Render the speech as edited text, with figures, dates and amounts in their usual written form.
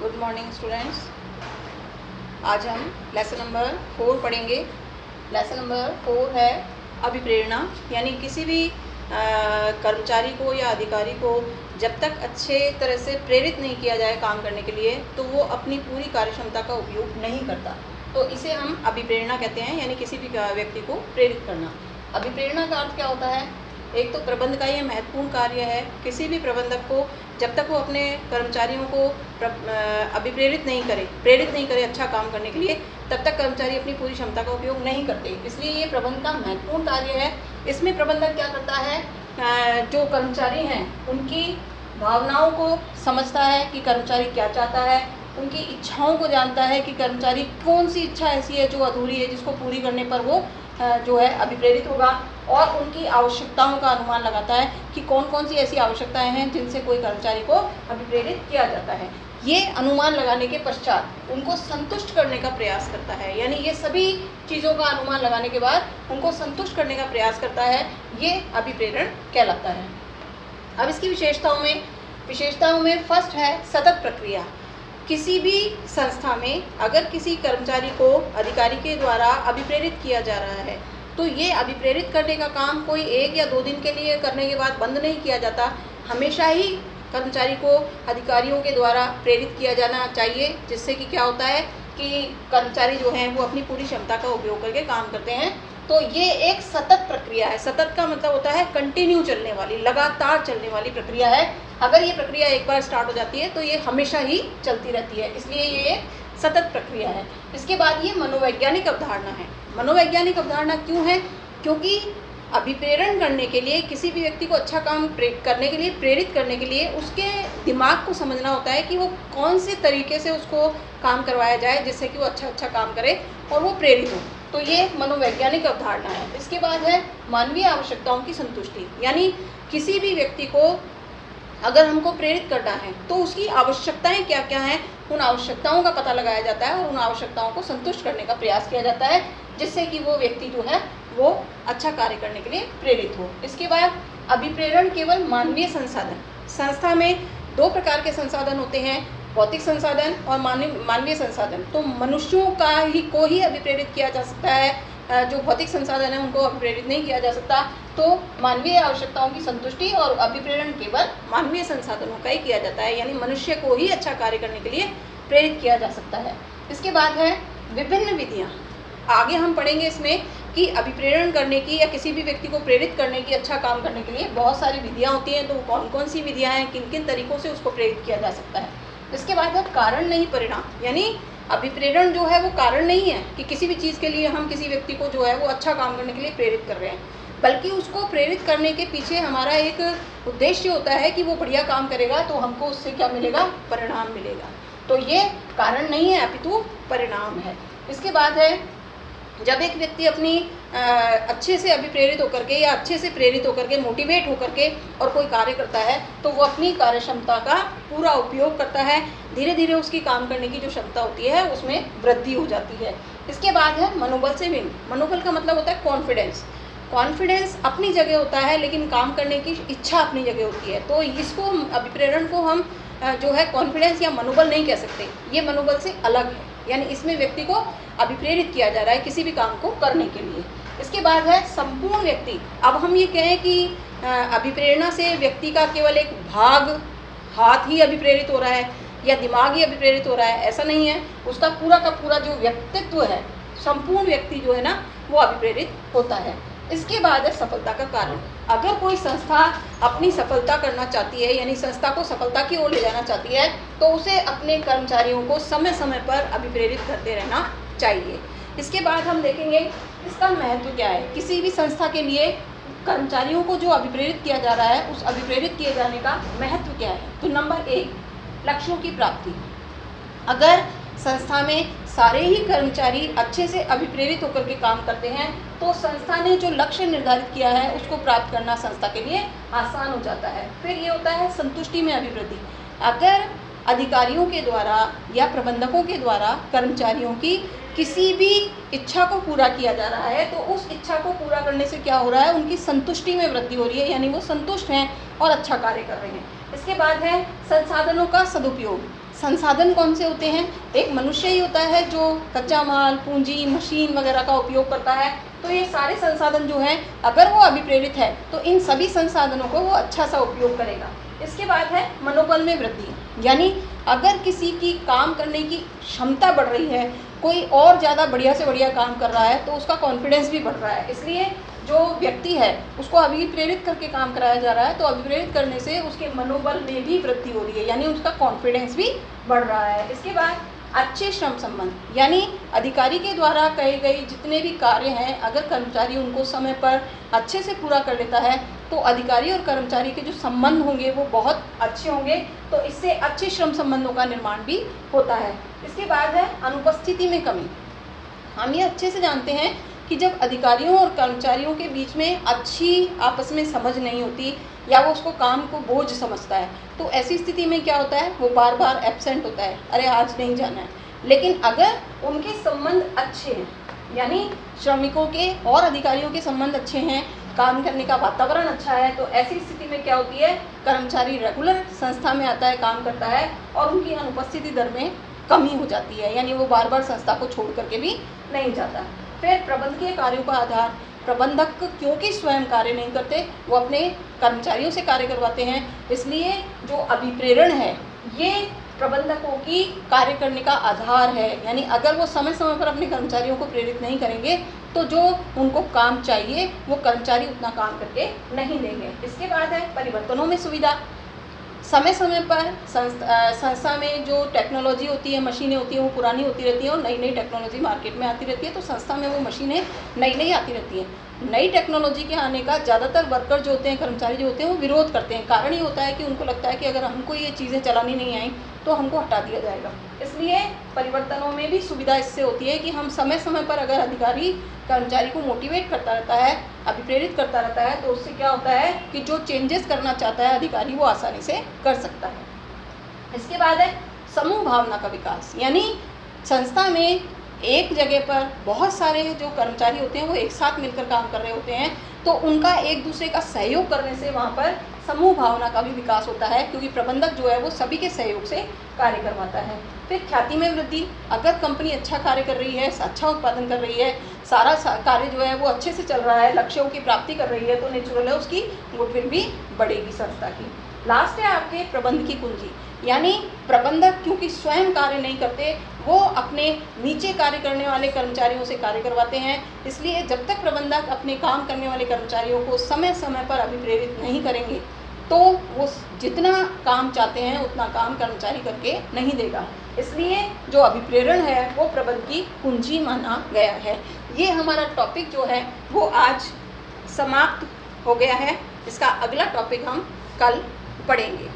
Good morning students. आज हम lesson number 4 पढ़ेंगे। लेसन नंबर 4 है अभिप्रेरणा, यानी किसी भी कर्मचारी को या अधिकारी को जब तक अच्छे तरह से प्रेरित नहीं किया जाए काम करने के लिए, तो वो अपनी पूरी कार्य क्षमता का उपयोग नहीं करता। तो इसे हम अभिप्रेरणा कहते हैं, यानी किसी भी व्यक्ति को प्रेरित करना। अभिप्रेरणा का अर्थ क्या होता है? एक तो प्रबंध का ये महत्वपूर्ण कार्य है। किसी भी प्रबंधक को जब तक वो अपने कर्मचारियों को प्रेरित नहीं करे अच्छा काम करने के लिए, तब तक कर्मचारी अपनी पूरी क्षमता का उपयोग नहीं करते। इसलिए ये प्रबंध का महत्वपूर्ण कार्य है। इसमें प्रबंधक क्या करता है, जो कर्मचारी हैं उनकी भावनाओं को समझता है कि कर्मचारी क्या चाहता है, उनकी इच्छाओं को जानता है कि कर्मचारी कौन सी इच्छा ऐसी है जो अधूरी है, जिसको पूरी करने पर वो जो है अभिप्रेरित होगा, और उनकी आवश्यकताओं का अनुमान लगाता है कि कौन कौन सी ऐसी आवश्यकताएं हैं जिनसे कोई कर्मचारी को अभिप्रेरित किया जाता है। ये अनुमान लगाने के पश्चात उनको संतुष्ट करने का प्रयास करता है, यानी ये सभी चीज़ों का अनुमान लगाने के बाद उनको संतुष्ट करने का प्रयास करता है। ये अभिप्रेरण कहलाता है। अब इसकी विशेषताओं में फर्स्ट है सतत प्रक्रिया। किसी भी संस्था में अगर किसी कर्मचारी को अधिकारी के द्वारा अभिप्रेरित किया जा रहा है, तो ये अभिप्रेरित करने का काम कोई 1 या 2 दिन के लिए करने के बाद बंद नहीं किया जाता। हमेशा ही कर्मचारी को अधिकारियों के द्वारा प्रेरित किया जाना चाहिए, जिससे कि क्या होता है कि कर्मचारी जो हैं वो अपनी पूरी क्षमता का उपयोग करके काम करते हैं। तो ये एक सतत प्रक्रिया है। सतत का मतलब होता है कंटिन्यू चलने वाली, लगातार चलने वाली प्रक्रिया है। अगर ये प्रक्रिया एक बार स्टार्ट हो जाती है तो ये हमेशा ही चलती रहती है, इसलिए ये एक सतत प्रक्रिया है। इसके बाद ये मनोवैज्ञानिक अवधारणा है। मनोवैज्ञानिक अवधारणा क्यों है? क्योंकि अभिप्रेरण करने के लिए, किसी भी व्यक्ति को अच्छा काम करने के लिए, प्रेरित करने के लिए उसके दिमाग को समझना होता है कि वो कौन से तरीके से उसको काम करवाया जाए जिससे कि वो अच्छा काम करे और वो प्रेरित हो। तो ये मनोवैज्ञानिक अवधारणा है। इसके बाद है मानवीय आवश्यकताओं की संतुष्टि, यानी किसी भी व्यक्ति को अगर हमको प्रेरित करना है तो उसकी आवश्यकताएं क्या क्या हैं, उन आवश्यकताओं का पता लगाया जाता है और उन आवश्यकताओं को संतुष्ट करने का प्रयास किया जाता है, जिससे कि वो व्यक्ति जो है वो अच्छा कार्य करने के लिए प्रेरित हो। इसके बाद अभिप्रेरण केवल मानवीय संसाधन। संस्था में 2 प्रकार के संसाधन होते हैं, भौतिक संसाधन और मानवीय संसाधन। तो मनुष्यों को ही अभिप्रेरित किया जा सकता है। जो भौतिक संसाधन है उनको अभिप्रेरित नहीं किया जा सकता। तो मानवीय आवश्यकताओं की संतुष्टि और अभिप्रेरण केवल मानवीय संसाधनों का ही किया जाता है, यानी मनुष्य को ही अच्छा कार्य करने के लिए प्रेरित किया जा सकता है। इसके बाद है विभिन्न विधियाँ। आगे हम पढ़ेंगे इसमें कि अभिप्रेरण करने की या किसी भी व्यक्ति को प्रेरित करने की, अच्छा काम करने के लिए बहुत सारी विधियाँ होती हैं। तो कौन कौन सी विधियाँ हैं, किन किन तरीक़ों से उसको प्रेरित किया जा सकता है। इसके बाद है कारण नहीं परिणाम, यानी अभिप्रेरण जो है वो कारण नहीं है कि किसी भी चीज़ के लिए हम किसी व्यक्ति को जो है वो अच्छा काम करने के लिए प्रेरित कर रहे हैं, बल्कि उसको प्रेरित करने के पीछे हमारा एक उद्देश्य होता है कि वो बढ़िया काम करेगा तो हमको उससे क्या मिलेगा, परिणाम मिलेगा। तो ये कारण नहीं है अपितु परिणाम है। इसके बाद है जब एक व्यक्ति अपनी अच्छे से अभिप्रेरित होकर के या अच्छे से प्रेरित होकर के, मोटिवेट होकर के और कोई कार्य करता है, तो वो अपनी कार्य क्षमता का पूरा उपयोग करता है। धीरे धीरे उसकी काम करने की जो क्षमता होती है उसमें वृद्धि हो जाती है। इसके बाद है मनोबल से भिन्न। मनोबल का मतलब होता है कॉन्फिडेंस। कॉन्फिडेंस अपनी जगह होता है, लेकिन काम करने की इच्छा अपनी जगह होती है। तो इसको अभिप्रेरण को हम जो है कॉन्फिडेंस या मनोबल नहीं कह सकते, ये मनोबल से अलग है। यानी इसमें व्यक्ति को अभिप्रेरित किया जा रहा है किसी भी काम को करने के लिए। इसके बाद है संपूर्ण व्यक्ति। अब हम ये कहें कि अभिप्रेरणा से व्यक्ति का केवल एक भाग, हाथ ही अभिप्रेरित हो रहा है या दिमाग ही अभिप्रेरित हो रहा है, ऐसा नहीं है। उसका पूरा का पूरा जो व्यक्तित्व है, संपूर्ण व्यक्ति जो है ना, वो अभिप्रेरित होता है। इसके बाद है सफलता का कारण। अगर कोई संस्था अपनी सफलता करना चाहती है, यानी संस्था को सफलता की ओर ले जाना चाहती है, तो उसे अपने कर्मचारियों को समय समय पर अभिप्रेरित करते रहना चाहिए। इसके बाद हम देखेंगे इसका महत्व क्या है। किसी भी संस्था के लिए कर्मचारियों को जो अभिप्रेरित किया जा रहा है, उस अभिप्रेरित किए जाने का महत्व क्या है। तो नंबर 1, लक्ष्यों की प्राप्ति। अगर संस्था में सारे ही कर्मचारी अच्छे से अभिप्रेरित होकर के काम करते हैं, तो संस्था ने जो लक्ष्य निर्धारित किया है उसको प्राप्त करना संस्था के लिए आसान हो जाता है। फिर ये होता है संतुष्टि में अभिवृद्धि। अगर अधिकारियों के द्वारा या प्रबंधकों के द्वारा कर्मचारियों की किसी भी इच्छा को पूरा किया जा रहा है, तो उस इच्छा को पूरा करने से क्या हो रहा है, उनकी संतुष्टि में वृद्धि हो रही है, यानी वो संतुष्ट हैं और अच्छा कार्य कर रहे हैं। इसके बाद है संसाधनों का सदुपयोग। संसाधन कौन से होते हैं? एक मनुष्य ही होता है जो कच्चा माल, पूंजी, मशीन वगैरह का उपयोग करता है। तो ये सारे संसाधन जो हैं, अगर वो अभिप्रेरित है तो इन सभी संसाधनों को वो अच्छा सा उपयोग करेगा। इसके बाद है मनोबल में वृद्धि, यानी अगर किसी की काम करने की क्षमता बढ़ रही है, कोई और ज़्यादा बढ़िया से बढ़िया काम कर रहा है, तो उसका कॉन्फिडेंस भी बढ़ रहा है। इसलिए जो व्यक्ति है उसको अभिप्रेरित करके काम कराया जा रहा है, तो अभिप्रेरित करने से उसके मनोबल में भी वृद्धि हो रही है, यानी उसका कॉन्फिडेंस भी बढ़ रहा है। इसके बाद अच्छे श्रम संबंध, यानी अधिकारी के द्वारा कहे गए जितने भी कार्य हैं, अगर कर्मचारी उनको समय पर अच्छे से पूरा कर लेता है तो अधिकारी और कर्मचारी के जो संबंध होंगे वो बहुत अच्छे होंगे, तो इससे अच्छे श्रम संबंधों का निर्माण भी होता है। इसके बाद है अनुपस्थिति में कमी। हम ये अच्छे से जानते हैं कि जब अधिकारियों और कर्मचारियों के बीच में अच्छी आपस में समझ नहीं होती या वो उसको काम को बोझ समझता है, तो ऐसी स्थिति में क्या होता है, वो बार बार एब्सेंट होता है, अरे आज नहीं जाना है। लेकिन अगर उनके संबंध अच्छे हैं, यानी श्रमिकों के और अधिकारियों के संबंध अच्छे हैं, काम करने का वातावरण अच्छा है, तो ऐसी स्थिति में क्या होती है, कर्मचारी रेगुलर संस्था में आता है, काम करता है और उनकी अनुपस्थिति दर में कमी हो जाती है, यानी वो बार बार संस्था को छोड़ करके भी नहीं जाता। फिर प्रबंधकीय कार्यों का आधार, प्रबंधक क्योंकि स्वयं कार्य नहीं करते, वो अपने कर्मचारियों से कार्य करवाते हैं, इसलिए जो अभिप्रेरण है ये प्रबंधकों की कार्य करने का आधार है। यानी अगर वो समय समय पर अपने कर्मचारियों को प्रेरित नहीं करेंगे तो जो उनको काम चाहिए वो कर्मचारी उतना काम करके नहीं देंगे। इसके बाद है परिवर्तनों में सुविधा। समय समय पर संस्था में जो टेक्नोलॉजी होती है, मशीनें होती हैं, वो पुरानी होती रहती हैं और नई नई टेक्नोलॉजी मार्केट में आती रहती है, तो संस्था में वो मशीनें नई नई आती रहती हैं। नई टेक्नोलॉजी के आने का ज़्यादातर वर्कर जो होते हैं, कर्मचारी जो होते हैं, वो विरोध करते हैं। कारण ये होता है कि उनको लगता है कि अगर हमको ये चीज़ें चलानी नहीं आई तो हमको हटा दिया जाएगा। इसलिए परिवर्तनों में भी सुविधा इससे होती है कि हम समय समय पर अगर अधिकारी कर्मचारी को मोटिवेट करता रहता है, अभिप्रेरित करता रहता है, तो उससे क्या होता है कि जो चेंजेस करना चाहता है अधिकारी वो आसानी से कर सकता है। इसके बाद है समूह भावना का विकास, यानी संस्था में एक जगह पर बहुत सारे जो कर्मचारी होते हैं वो एक साथ मिलकर काम कर रहे होते हैं, तो उनका एक दूसरे का सहयोग करने से वहाँ पर समूह भावना का भी विकास होता है, क्योंकि प्रबंधक जो है वो सभी के सहयोग से कार्य करवाता है। फिर ख्याति में वृद्धि, अगर कंपनी अच्छा कार्य कर रही है, अच्छा उत्पादन कर रही है, सारा कार्य जो है वो अच्छे से चल रहा है, लक्ष्यों की प्राप्ति कर रही है, तो नेचुरल है उसकी गुडविल भी बढ़ेगी संस्था की। लास्ट है आपके प्रबंध की कुंजी, यानी प्रबंधक क्योंकि स्वयं कार्य नहीं करते, वो अपने नीचे कार्य करने वाले कर्मचारियों से कार्य करवाते हैं। इसलिए जब तक प्रबंधक अपने काम करने वाले कर्मचारियों को समय समय पर अभिप्रेरित नहीं करेंगे तो वो जितना काम चाहते हैं उतना काम कर्मचारी करके नहीं देगा। इसलिए जो अभिप्रेरण है वो प्रबंध की कुंजी माना गया है। ये हमारा टॉपिक जो है वो आज समाप्त हो गया है। इसका अगला टॉपिक हम कल पढ़ेंगे।